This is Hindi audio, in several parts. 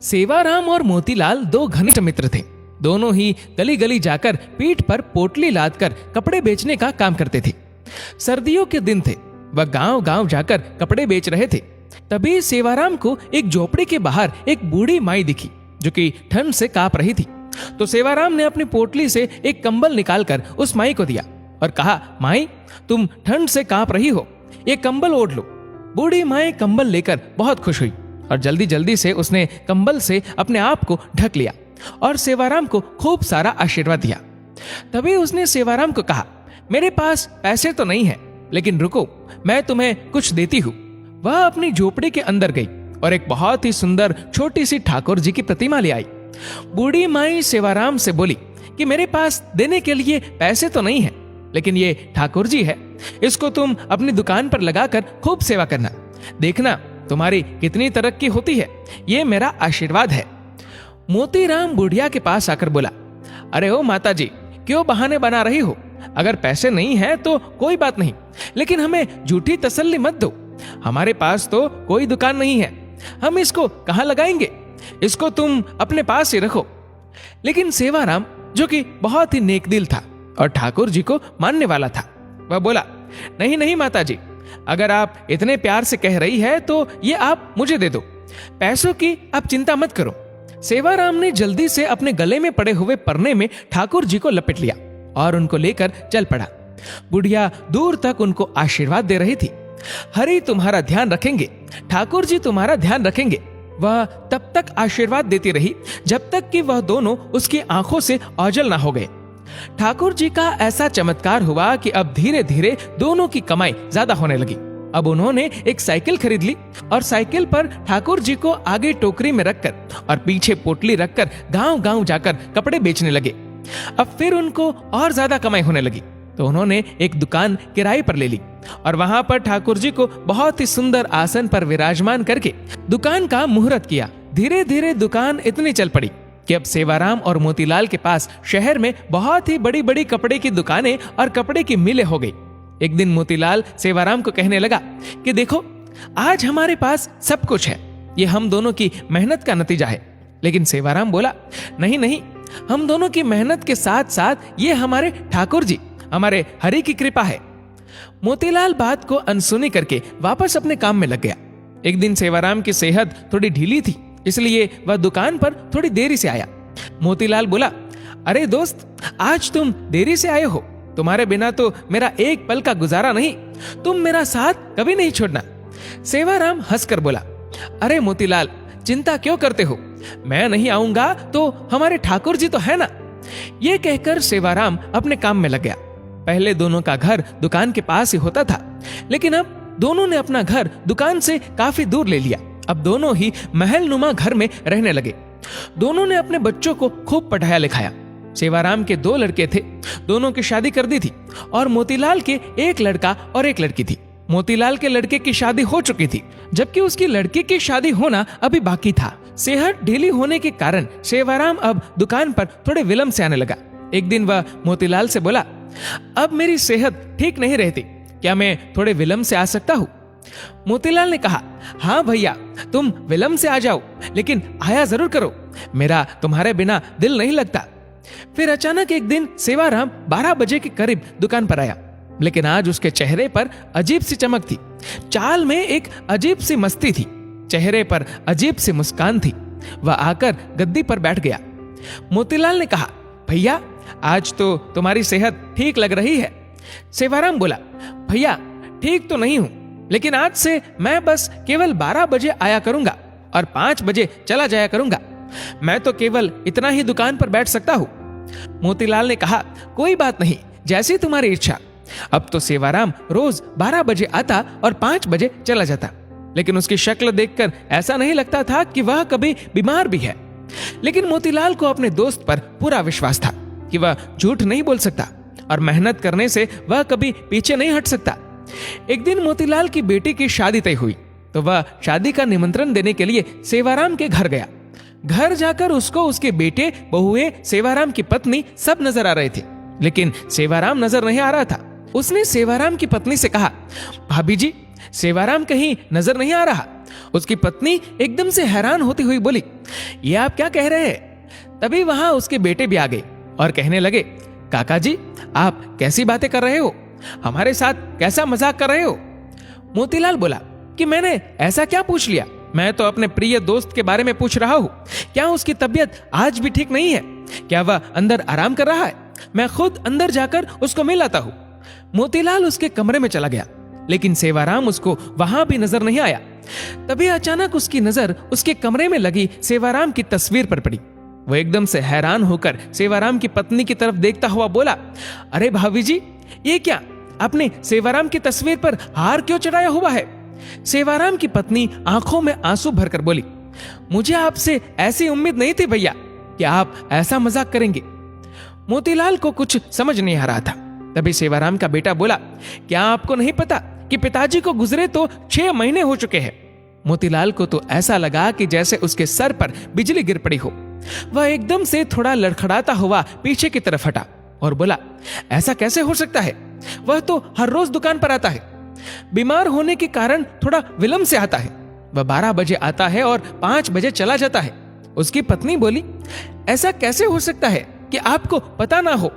सेवाराम और मोतीलाल दो घनिष्ठ मित्र थे। दोनों ही गली गली जाकर पीठ पर पोटली लादकर कपड़े बेचने का काम करते थे। सर्दियों के दिन थे, वह गांव गांव जाकर कपड़े बेच रहे थे। तभी सेवाराम को एक झोपड़ी के बाहर एक बूढ़ी माई दिखी जो कि ठंड से कांप रही थी। तो सेवाराम ने अपनी पोटली से एक कंबल निकालकर उस माई को दिया और कहा, माई तुम ठंड से कांप रही हो, ये कंबल ओढ़ लो। बूढ़ी माई कंबल लेकर बहुत खुश हुई और जल्दी जल्दी से उसने कंबल से अपने आप को ढक लिया और सेवाराम को खूब सारा आशीर्वाद दिया। तभी उसने सेवाराम को कहा, मेरे पास पैसे तो नहीं है, लेकिन रुको, मैं तुम्हें कुछ देती हूँ। वह अपनी झोपड़ी के अंदर गई और एक बहुत ही सुंदर छोटी सी ठाकुर जी की प्रतिमा ले आई। बूढ़ी माई सेवाराम से बोली कि मेरे पास देने के लिए पैसे तो नहीं है, लेकिन ये ठाकुर जी है, इसको तुम अपनी दुकान पर लगाकर खूब सेवा करना, देखना तुम्हारी कितनी तरक्की होती है, ये मेरा आशीर्वाद है। मोतीराम बुढ़िया के पास आकर बोला, अरे ओ माता जी, क्यों बहाने बना रही हो? अगर पैसे नहीं है तो कोई बात नहीं, लेकिन हमें झूठी तसल्ली मत दो। हमारे पास तो कोई दुकान नहीं है, हम इसको कहाँ लगाएंगे? इसको तुम अपने पास ही रखो। लेकिन सेवाराम, जो कि बहुत ही नेकदिल था और ठाकुर जी को मानने वाला था, वह बोला, नहीं नहीं माता जी, अगर आप इतने प्यार से कह रही है तो ये आप मुझे दे दो, पैसों की आप चिंता मत करो। सेवाराम ने जल्दी से अपने गले में पड़े हुए परने में ठाकुर जी को लपेट लिया और उनको लेकर चल पड़ा। बुढ़िया दूर तक उनको आशीर्वाद दे रही थी। हरि तुम्हारा ध्यान रखेंगे, ठाकुर जी तुम्हारा ध्यान रखेंगे। वह तब तक आशीर्वाद देती रही जब तक कि वह दोनों उसकी आंखों से ओझल ना हो गए। ठाकुर जी का ऐसा चमत्कार हुआ कि अब धीरे धीरे दोनों की कमाई ज्यादा होने लगी। अब उन्होंने एक साइकिल खरीद ली और साइकिल पर ठाकुर जी को आगे टोकरी में रखकर और पीछे पोटली रखकर गांव गांव जाकर कपड़े बेचने लगे। अब फिर उनको और ज्यादा कमाई होने लगी, तो उन्होंने एक दुकान किराए पर ले ली और वहां पर ठाकुर जी को बहुत ही सुंदर आसन पर विराजमान करके दुकान का मुहूर्त किया। धीरे धीरे दुकान इतनी चल पड़ी कि अब सेवाराम और मोतीलाल के पास शहर में बहुत ही बड़ी बड़ी कपड़े की दुकानें और कपड़े की मिलें हो गई। एक दिन मोतीलाल सेवाराम को कहने लगा कि देखो, आज हमारे पास सब कुछ है, ये हम दोनों की मेहनत का नतीजा है। लेकिन सेवाराम बोला, नहीं नहीं, हम दोनों की मेहनत के साथ साथ ये हमारे ठाकुर जी, हमारे हरि की कृपा है। मोतीलाल बात को अनसुनी करके वापस अपने काम में लग गया। एक दिन सेवाराम की सेहत थोड़ी ढीली थी, इसलिए वह दुकान पर थोड़ी देरी से आया। मोतीलाल बोला, अरे दोस्त, आज तुम देरी से आए हो, तुम्हारे बिना तो मेरा एक पल का गुजारा नहीं, तुम मेरा साथ कभी नहीं छोड़ना। सेवाराम हंसकर बोला, अरे मोतीलाल, चिंता क्यों करते हो, मैं नहीं आऊंगा तो हमारे ठाकुर जी तो है ना। ये कहकर सेवाराम अपने काम में लग गया। पहले दोनों का घर दुकान के पास ही होता था, लेकिन अब दोनों ने अपना घर दुकान से काफी दूर ले लिया। अब दोनों ही महल नुमा घर में रहने लगे। दोनों ने अपने बच्चों को खूब पढ़ाया लिखाया। सेवाराम के दो लड़के थे, दोनों की शादी कर दी थी और मोतीलाल के एक लड़का और एक लड़की थी। मोतीलाल के लड़के की शादी हो चुकी थी, जबकि उसकी लड़की की शादी होना अभी बाकी था। सेहत ढीली होने के कारण सेवाराम अब दुकान पर थोड़े विलंब से आने लगा। एक दिन वह मोतीलाल से बोला, अब मेरी सेहत ठीक नहीं रहती, क्या मैं थोड़े विलंब से आ सकता हूँ? मोतीलाल ने कहा, हाँ भैया, तुम विलंब से आ जाओ, लेकिन आया जरूर करो, मेरा तुम्हारे बिना दिल नहीं लगता। फिर अचानक एक दिन सेवाराम 12 बजे के करीब दुकान पर आया, लेकिन आज उसके चेहरे पर अजीब सी चमक थी, चाल में एक अजीब सी मस्ती थी, चेहरे पर अजीब सी मुस्कान थी। वह आकर गद्दी पर बैठ गया। मोतीलाल ने कहा, भैया, आज तो तुम्हारी सेहत ठीक लग रही है। सेवाराम बोला, भैया, ठीक तो नहीं हूं, लेकिन आज से मैं बस केवल 12 बजे आया करूंगा और 5 बजे चला जाया करूंगा। मैं तो केवल इतना ही दुकान पर बैठ सकता हूं। मोतीलाल ने कहा, कोई बात नहीं, जैसी तुम्हारी इच्छा। अब तो सेवाराम रोज 12 बजे आता और 5 बजे चला जाता, लेकिन उसकी शक्ल देखकर ऐसा नहीं लगता था कि वह कभी बीमार भी है। लेकिन मोतीलाल को अपने दोस्त पर पूरा विश्वास था कि वह झूठ नहीं बोल सकता और मेहनत करने से वह कभी पीछे नहीं हट सकता। एक दिन मोतीलाल की बेटी की शादी तय हुई, तो वह शादी का निमंत्रण देने के लिए सेवाराम के घर गया। घर जाकर उसको उसके बेटे, बहुए, सेवाराम की पत्नी सब नजर आ रहे थे, लेकिन सेवाराम नजर नहीं आ रहा था। उसने सेवाराम की पत्नी से कहा, भाभी जी, सेवाराम कहीं नजर नहीं आ रहा, उसकी पत्नी एकदम से हैरान होती हुई बोली, ये आप क्या कह रहे हैं? तभी वहां उसके बेटे भी आ गए और कहने लगे, काका जी, आप कैसी बातें कर रहे हो? हमारे साथ कैसा मजाक कर रहे हो? मोतीलाल बोला कि मैंने ऐसा क्या पूछ लिया? मैं तो अपने प्रिय दोस्त के बारे में पूछ रहा हूं। क्या उसकी तबीयत आज भी ठीक नहीं है? क्या वह अंदर आराम कर रहा है? मैं खुद अंदर जाकर उसको मिल आता हूं। मोतीलाल उसके कमरे में चला गया, लेकिन सेवाराम उसको वहां भी नजर नहीं आया। तभी अचानक उसकी नजर उसके कमरे में लगी सेवाराम की तस्वीर पर पड़ी। वो एकदम से हैरान होकर सेवाराम की पत्नी की तरफ देखता हुआ बोला, अरे भाभी जी, ये क्या? आपने सेवाराम की तस्वीर पर हार क्यों चढ़ाया हुआ है? सेवाराम की पत्नी आंखों में आंसू भरकर बोली, मुझे आपसे ऐसी उम्मीद नहीं थी भैया कि आप ऐसा मजाक करेंगे। मोतीलाल को कुछ समझ नहीं आ रहा था। तभी सेवाराम का बेटा बोला, क्या आपको नहीं पता कि पिताजी को गुजरे तो 6 महीने हो चुके हैं? मोतीलाल को तो ऐसा लगा कि जैसे उसके सर पर बिजली गिर पड़ी हो। वह एकदम से थोड़ा लड़खड़ाता हुआ पीछे की तरफ हटा और बोला, ऐसा कैसे हो सकता है? वह तो हर रोज दुकान पर आता है। बीमार होने के कारण थोड़ा विलंब से आता है। वह 12 बजे आता है और 5 बजे चला जाता है। उसकी पत्नी बोली, ऐसा कैसे हो सकता है कि आपको पता ना हो?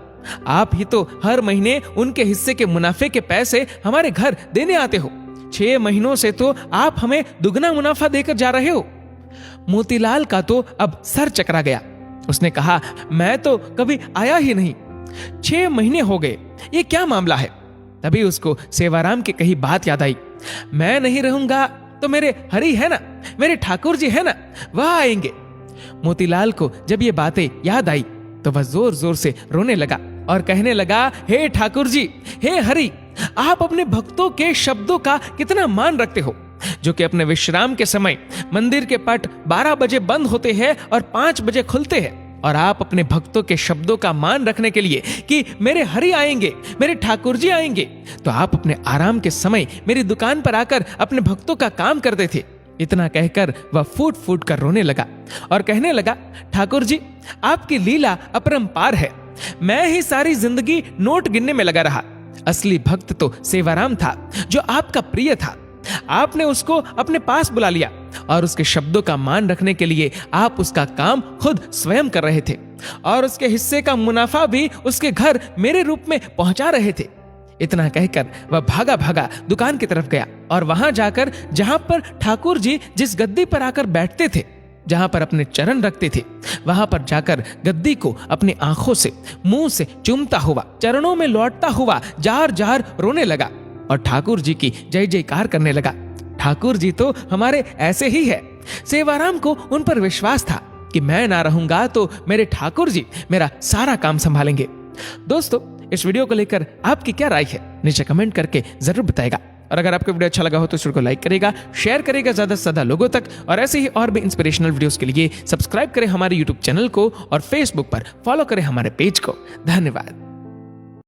आप ही तो हर महीने उनके हिस्से के मुनाफे के पैसे हमारे घर देने आते हो। 6 महीनों से तो आप हमें दुगना मुनाफा देकर जा रहे हो। मोतीलाल का तो अब सर चकरा गया। उसने कहा, मैं तो कभी आया ही नहीं। 6 महीने हो गए, ये क्या मामला है? तभी उसको सेवाराम की कही बात याद आई। मैं नहीं रहूंगा तो मेरे हरि है ना, मेरे ठाकुर जी है ना, वह आएंगे। मोतीलाल को जब ये बातें याद आई तो वह जोर जोर से रोने लगा और कहने लगा, हे ठाकुर जी, हे हरि, आप अपने भक्तों के शब्दों का कितना मान रखते हो, जो कि अपने विश्राम के समय मंदिर के पट 12 बजे बंद होते हैं और 5 बजे खुलते हैं। और आप अपने भक्तों के शब्दों का मान रखने के लिए कि मेरे हरि आएंगे, मेरे ठाकुर जी आएंगे, तो आप अपने आराम के समय मेरी दुकान पर आकर अपने भक्तों का काम करते थे। इतना कहकर वह फूट फूट कर रोने लगा और कहने लगा, ठाकुर जी, आपकी लीला अपरंपार है। मैं ही सारी जिंदगी नोट गिनने में लगा रहा। असली भक्त तो सेवाराम था, जो आपका प्रिय था। आपने उसको अपने पास बुला लिया और उसके शब्दों का मान रखने के लिए आप उसका काम खुद स्वयं कर रहे थे और उसके हिस्से का मुनाफा भी उसके घर मेरे रूप में पहुंचा रहे थे। इतना कहकर वह भागा भागा दुकान की तरफ गया और वहां जाकर, जहां पर ठाकुर जी जिस गद्दी पर आकर बैठते थे, जहां पर अपने चरण रखते थे, वहां पर जाकर गद्दी को अपनी आंखों से, मुंह से चूमता हुआ, चरणों में लौटता हुआ जार जार रोने लगा और ठाकुर जी की जय जयकार करने लगा। ठाकुर जी तो हमारे ऐसे ही है। सेवाराम को उन पर विश्वास था कि मैं ना रहूंगा तो मेरे ठाकुर जी मेरा सारा काम संभालेंगे। दोस्तों, इस वीडियो को लेकर आपकी क्या राय है, नीचे कमेंट करके जरूर बताएगा। और अगर आपको वीडियो अच्छा लगा हो तो इस वीडियो को लाइक करेगा, शेयर करेगा ज्यादा से ज्यादा लोगों तक, और ऐसे ही और भी इंस्पिरेशनल वीडियोस के लिए सब्सक्राइब करें हमारे यूट्यूब चैनल को और फेसबुक पर फॉलो करें हमारे पेज को। धन्यवाद।